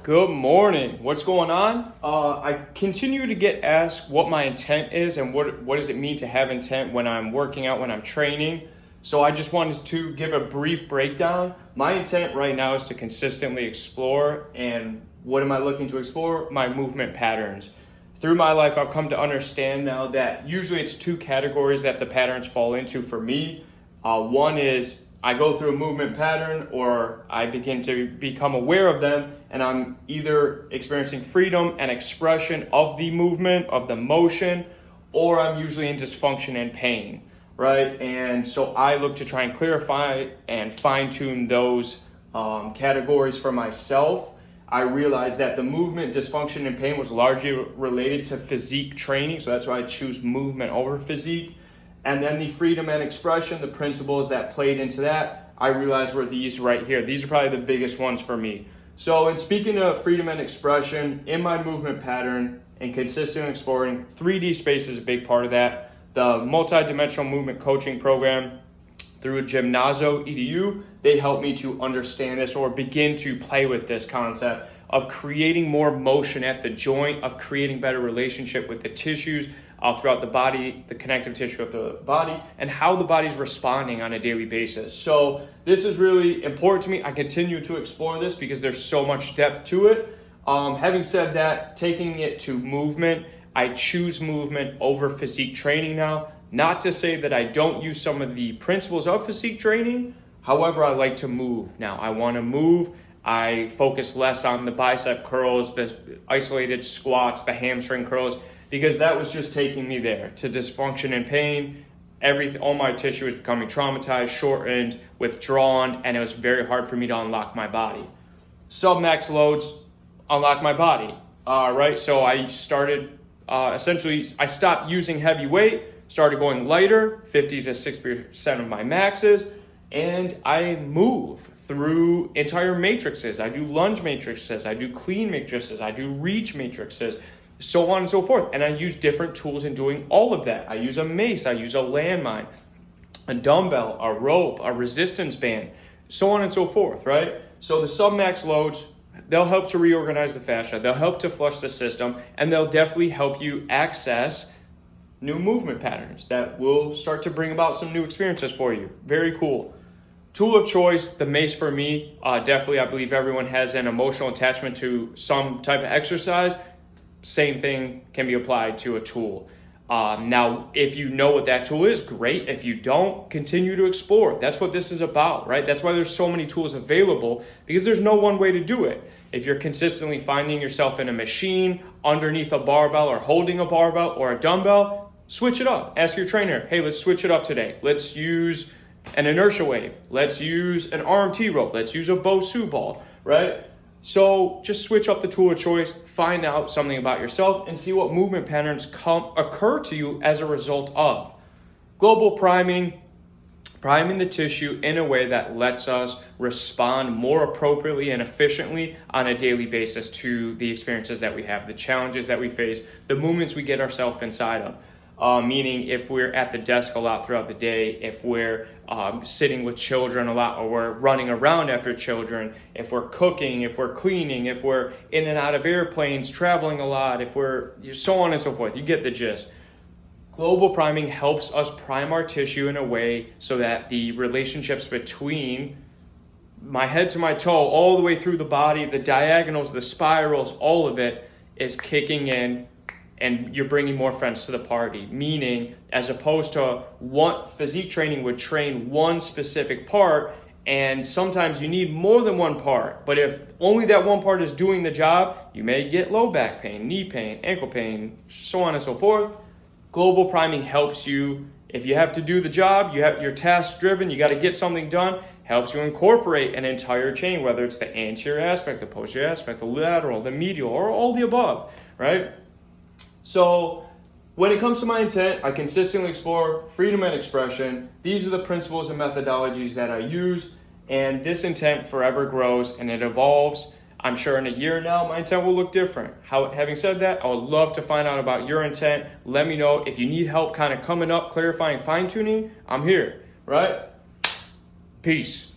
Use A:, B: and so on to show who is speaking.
A: Good morning. What's going on? I continue to get asked what my intent is and what does it mean to have intent when I'm working out, when I'm training. So I just wanted to give a brief breakdown. My intent right now is to consistently explore. And what am I looking to explore? My movement patterns. Through my life, I've come to understand now that usually it's two categories that the patterns fall into for me. One is I go through a movement pattern or I begin to become aware of them, and I'm either experiencing freedom and expression of the movement, of the motion, or I'm usually in dysfunction and pain, right? And so I look to try and clarify and fine tune those categories for myself. I realized that the movement, dysfunction, and pain was largely related to physique training, so that's why I choose movement over physique. And then the freedom and expression, the principles that played into that, I realized were these right here. These are probably the biggest ones for me. So in speaking of freedom and expression, in my movement pattern and consistent exploring, 3D space is a big part of that. The multi-dimensional movement coaching program through Gymnazo EDU, they help me to understand this or begin to play with this concept of creating more motion at the joint, of creating better relationship with the tissues throughout the body, the connective tissue of the body, and how the body's responding on a daily basis. So this is really important to me. I continue to explore this because there's so much depth to it. Having said that, taking it to movement, I choose movement over physique training now. Not to say that I don't use some of the principles of physique training. However, I like to move. Now, I want to move. I focus less on the bicep curls, the isolated squats, the hamstring curls, because that was just taking me there to dysfunction and pain. All my tissue was becoming traumatized, shortened, withdrawn, and it was very hard for me to unlock my body. Submax loads unlock my body, right? So I started, I stopped using heavy weight, started going lighter, 50 to 60% of my maxes, and I move through entire matrices. I do lunge matrices, I do clean matrices, I do reach matrices, so on and so forth. And I use different tools in doing all of that. I use a mace, I use a landmine, a dumbbell, a rope, a resistance band, so on and so forth, right? So the submax loads, they'll help to reorganize the fascia, they'll help to flush the system, and they'll definitely help you access new movement patterns that will start to bring about some new experiences for you. Very cool. Tool of choice, the mace for me, definitely I believe everyone has an emotional attachment to some type of exercise. Same thing can be applied to a tool. Now, if you know what that tool is, great. If you don't, continue to explore. That's what this is about, right? That's why there's so many tools available, because there's no one way to do it. If you're consistently finding yourself in a machine, underneath a barbell or holding a barbell or a dumbbell, switch it up. Ask your trainer, hey, let's switch it up today. Let's use an inertia wave. Let's use an RMT rope. Let's use a Bosu ball, right? So just switch up the tool of choice, find out something about yourself, and see what movement patterns occur to you as a result of. Global priming the tissue in a way that lets us respond more appropriately and efficiently on a daily basis to the experiences that we have, the challenges that we face, the movements we get ourselves inside of. Meaning if we're at the desk a lot throughout the day, if we're sitting with children a lot, or we're running around after children, if we're cooking, if we're cleaning, if we're in and out of airplanes, traveling a lot, if we're so on and so forth. You get the gist. Global priming helps us prime our tissue in a way so that the relationships between my head to my toe, all the way through the body, the diagonals, the spirals, all of it is kicking in, and you're bringing more friends to the party. Meaning, as opposed to one physique training would train one specific part, and sometimes you need more than one part. But if only that one part is doing the job, you may get low back pain, knee pain, ankle pain, so on and so forth. Global priming helps you. If you have to do the job, you're task driven, you got to get something done, helps you incorporate an entire chain, whether it's the anterior aspect, the posterior aspect, the lateral, the medial, or all the above, right? So when it comes to my intent, I consistently explore freedom and expression. These are the principles and methodologies that I use, and this intent forever grows and it evolves. I'm sure in a year now, my intent will look different. Having said that, I would love to find out about your intent. Let me know if you need help kind of coming up, clarifying, fine-tuning. I'm here, right? Peace.